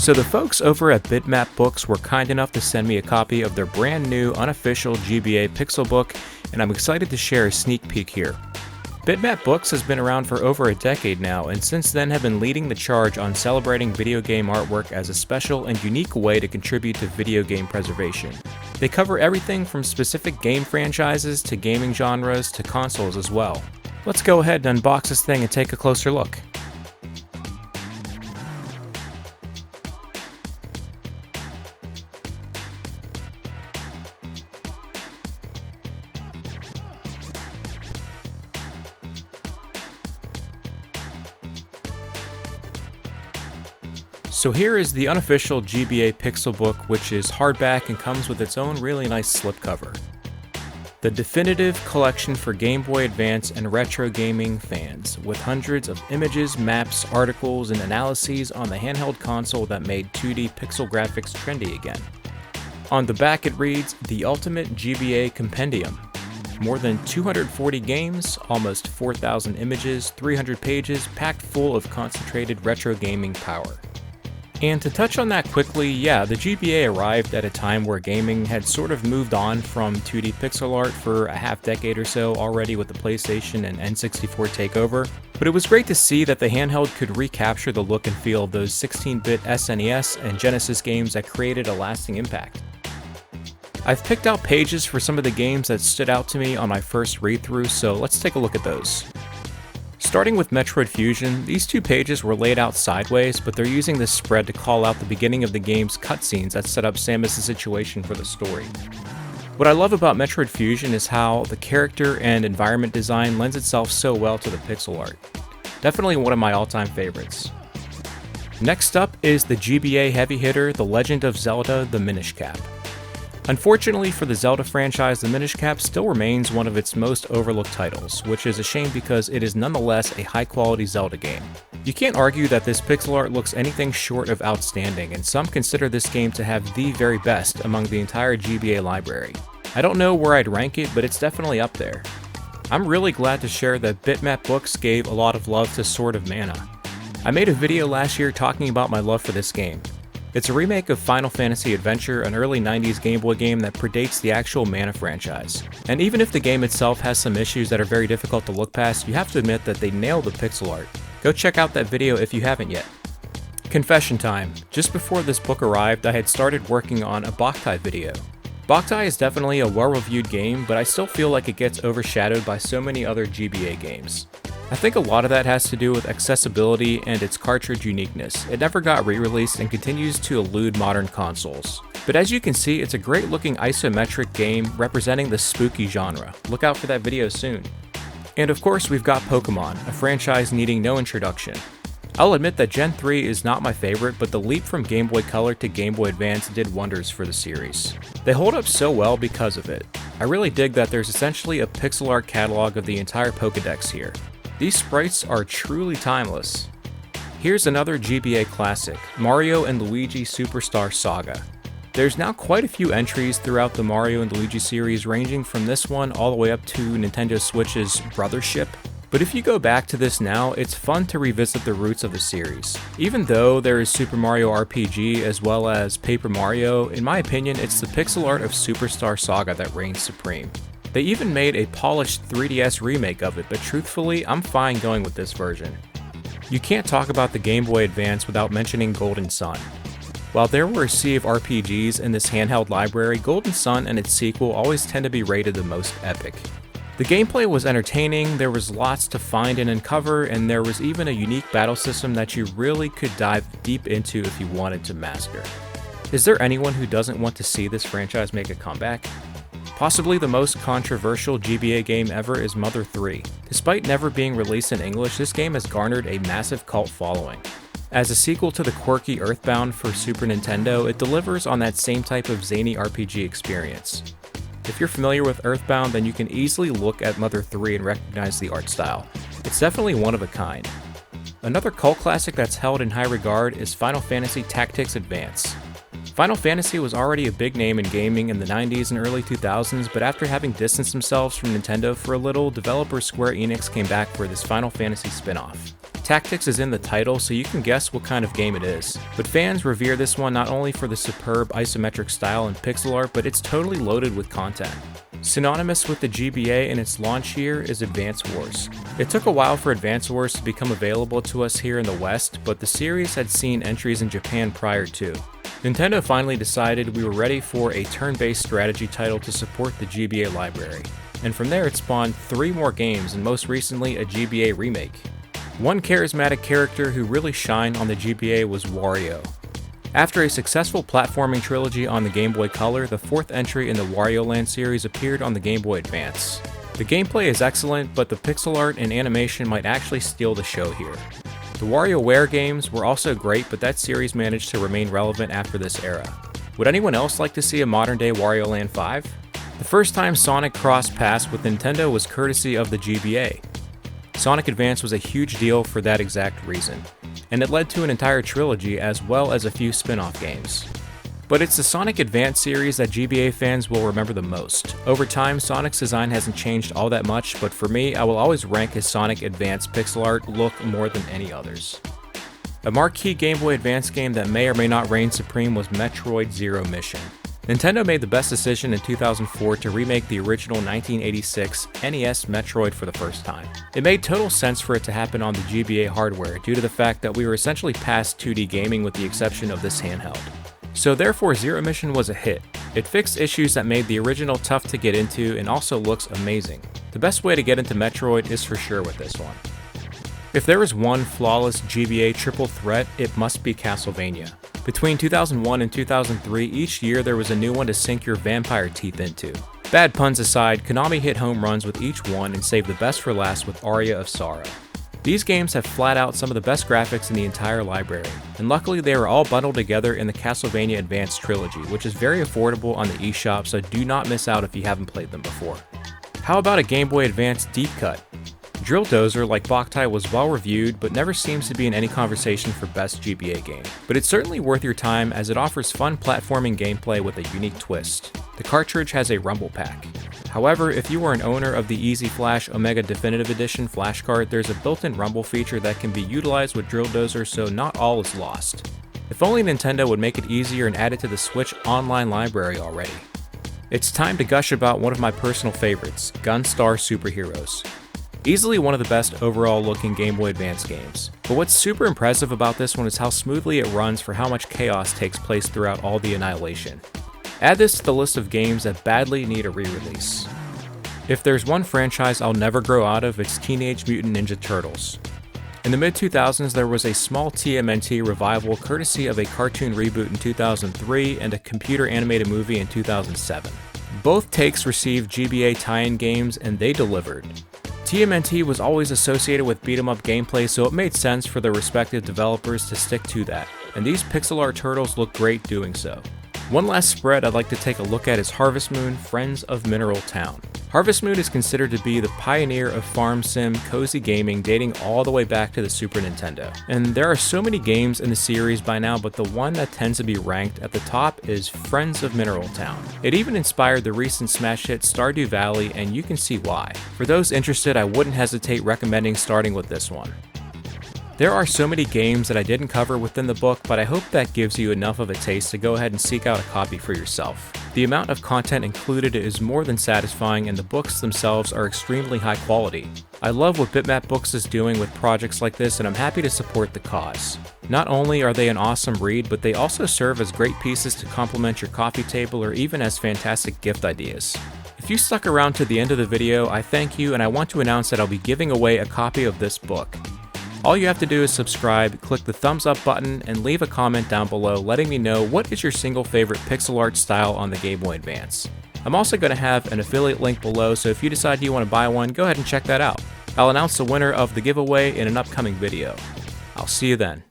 So the folks over at Bitmap Books were kind enough to send me a copy of their brand new Unofficial GBA Pixelbook, and I'm excited to share a sneak peek here. Bitmap Books has been around for over a decade now, and since then have been leading the charge on celebrating video game artwork as a special and unique way to contribute to video game preservation. They cover everything from specific game franchises to gaming genres to consoles as well. Let's go ahead and unbox this thing and take a closer look. So here is the Unofficial GBA Pixelbook, which is hardback and comes with its own really nice slipcover. The definitive collection for Game Boy Advance and retro gaming fans, with hundreds of images, maps, articles, and analyses on the handheld console that made 2D pixel graphics trendy again. On the back it reads, "The Ultimate GBA Compendium." More than 240 games, almost 4,000 images, 300 pages, packed full of concentrated retro gaming power. And to touch on that quickly, yeah, the GBA arrived at a time where gaming had sort of moved on from 2D pixel art for a half decade or so already with the PlayStation and N64 takeover, but it was great to see that the handheld could recapture the look and feel of those 16-bit SNES and Genesis games that created a lasting impact. I've picked out pages for some of the games that stood out to me on my first read-through, so let's take a look at those. Starting with Metroid Fusion, these two pages were laid out sideways, but they're using this spread to call out the beginning of the game's cutscenes that set up Samus' situation for the story. What I love about Metroid Fusion is how the character and environment design lends itself so well to the pixel art. Definitely one of my all-time favorites. Next up is the GBA heavy hitter, The Legend of Zelda: The Minish Cap. Unfortunately for the Zelda franchise, the Minish Cap still remains one of its most overlooked titles, which is a shame because it is nonetheless a high-quality Zelda game. You can't argue that this pixel art looks anything short of outstanding, and some consider this game to have the very best among the entire GBA library. I don't know where I'd rank it, but it's definitely up there. I'm really glad to share that Bitmap Books gave a lot of love to Sword of Mana. I made a video last year talking about my love for this game. It's a remake of Final Fantasy Adventure, an early 90s Game Boy game that predates the actual Mana franchise. And even if the game itself has some issues that are very difficult to look past, you have to admit that they nailed the pixel art. Go check out that video if you haven't yet. Confession time. Just before this book arrived, I had started working on a Boktai video. Boktai is definitely a well-reviewed game, but I still feel like it gets overshadowed by so many other GBA games. I think a lot of that has to do with accessibility and its cartridge uniqueness. It never got re-released and continues to elude modern consoles. But as you can see, it's a great looking isometric game representing the spooky genre. Look out for that video soon. And of course we've got Pokemon, a franchise needing no introduction. I'll admit that Gen 3 is not my favorite, but the leap from Game Boy Color to Game Boy Advance did wonders for the series. They hold up so well because of it. I really dig that there's essentially a pixel art catalog of the entire Pokédex here. These sprites are truly timeless. Here's another GBA classic, Mario & Luigi Superstar Saga. There's now quite a few entries throughout the Mario & Luigi series, ranging from this one all the way up to Nintendo Switch's Brothership. But if you go back to this now, it's fun to revisit the roots of the series. Even though there is Super Mario RPG as well as Paper Mario, in my opinion, it's the pixel art of Superstar Saga that reigns supreme. They even made a polished 3DS remake of it, but truthfully, I'm fine going with this version. You can't talk about the Game Boy Advance without mentioning Golden Sun. While there were a sea of RPGs in this handheld library, Golden Sun and its sequel always tend to be rated the most epic. The gameplay was entertaining, there was lots to find and uncover, and there was even a unique battle system that you really could dive deep into if you wanted to master. Is there anyone who doesn't want to see this franchise make a comeback? Possibly the most controversial GBA game ever is Mother 3. Despite never being released in English, this game has garnered a massive cult following. As a sequel to the quirky Earthbound for Super Nintendo, it delivers on that same type of zany RPG experience. If you're familiar with Earthbound, then you can easily look at Mother 3 and recognize the art style. It's definitely one of a kind. Another cult classic that's held in high regard is Final Fantasy Tactics Advance. Final Fantasy was already a big name in gaming in the 90s and early 2000s, but after having distanced themselves from Nintendo for a little, developer Square Enix came back for this Final Fantasy spin-off. Tactics is in the title, so you can guess what kind of game it is. But fans revere this one not only for the superb isometric style and pixel art, but it's totally loaded with content. Synonymous with the GBA in its launch year is Advance Wars. It took a while for Advance Wars to become available to us here in the West, but the series had seen entries in Japan prior to. Nintendo finally decided we were ready for a turn-based strategy title to support the GBA library, and from there it spawned 3 more games and most recently a GBA remake. One charismatic character who really shined on the GBA was Wario. After a successful platforming trilogy on the Game Boy Color, the 4th entry in the Wario Land series appeared on the Game Boy Advance. The gameplay is excellent, but the pixel art and animation might actually steal the show here. The WarioWare games were also great, but that series managed to remain relevant after this era. Would anyone else like to see a modern-day Wario Land 5? The first time Sonic crossed paths with Nintendo was courtesy of the GBA. Sonic Advance was a huge deal for that exact reason, and it led to an entire trilogy as well as a few spin-off games. But it's the Sonic Advance series that GBA fans will remember the most. Over time, Sonic's design hasn't changed all that much, but for me, I will always rank his Sonic Advance pixel art look more than any others. A marquee Game Boy Advance game that may or may not reign supreme was Metroid Zero Mission. Nintendo made the best decision in 2004 to remake the original 1986 NES Metroid for the first time. It made total sense for it to happen on the GBA hardware due to the fact that we were essentially past 2D gaming with the exception of this handheld. So therefore Zero Mission was a hit. It fixed issues that made the original tough to get into and also looks amazing. The best way to get into Metroid is for sure with this one. If there is one flawless GBA triple threat, it must be Castlevania. Between 2001 and 2003, each year there was a new one to sink your vampire teeth into. Bad puns aside, Konami hit home runs with each one and saved the best for last with Aria of Sorrow. These games have flat out some of the best graphics in the entire library, and luckily they are all bundled together in the Castlevania Advance trilogy, which is very affordable on the eShop, so do not miss out if you haven't played them before. How about a Game Boy Advance deep cut? Drill Dozer, like Boktai, was well reviewed, but never seems to be in any conversation for best GBA game. But it's certainly worth your time as it offers fun platforming gameplay with a unique twist. The cartridge has a rumble pack. However, if you are an owner of the Easy Flash Omega Definitive Edition flash card, there's a built-in rumble feature that can be utilized with Drill Dozer, so not all is lost. If only Nintendo would make it easier and add it to the Switch online library already. It's time to gush about one of my personal favorites, Gunstar Superheroes. Easily one of the best overall looking Game Boy Advance games. But what's super impressive about this one is how smoothly it runs for how much chaos takes place throughout all the annihilation. Add this to the list of games that badly need a re-release. If there's one franchise I'll never grow out of, it's Teenage Mutant Ninja Turtles. In the mid-2000s, there was a small TMNT revival courtesy of a cartoon reboot in 2003 and a computer animated movie in 2007. Both takes received GBA tie-in games and they delivered. TMNT was always associated with beat-em-up gameplay, so it made sense for the respective developers to stick to that, and these pixel art turtles look great doing so. One last spread I'd like to take a look at is Harvest Moon: Friends of Mineral Town. Harvest Moon is considered to be the pioneer of farm sim cozy gaming dating all the way back to the Super Nintendo. And there are so many games in the series by now, but the one that tends to be ranked at the top is Friends of Mineral Town. It even inspired the recent smash hit Stardew Valley, and you can see why. For those interested, I wouldn't hesitate recommending starting with this one. There are so many games that I didn't cover within the book, but I hope that gives you enough of a taste to go ahead and seek out a copy for yourself. The amount of content included is more than satisfying, and the books themselves are extremely high quality. I love what Bitmap Books is doing with projects like this, and I'm happy to support the cause. Not only are they an awesome read, but they also serve as great pieces to complement your coffee table or even as fantastic gift ideas. If you stuck around to the end of the video, I thank you, and I want to announce that I'll be giving away a copy of this book. All you have to do is subscribe, click the thumbs up button, and leave a comment down below letting me know what is your single favorite pixel art style on the Game Boy Advance. I'm also going to have an affiliate link below, so if you decide you want to buy one, go ahead and check that out. I'll announce the winner of the giveaway in an upcoming video. I'll see you then.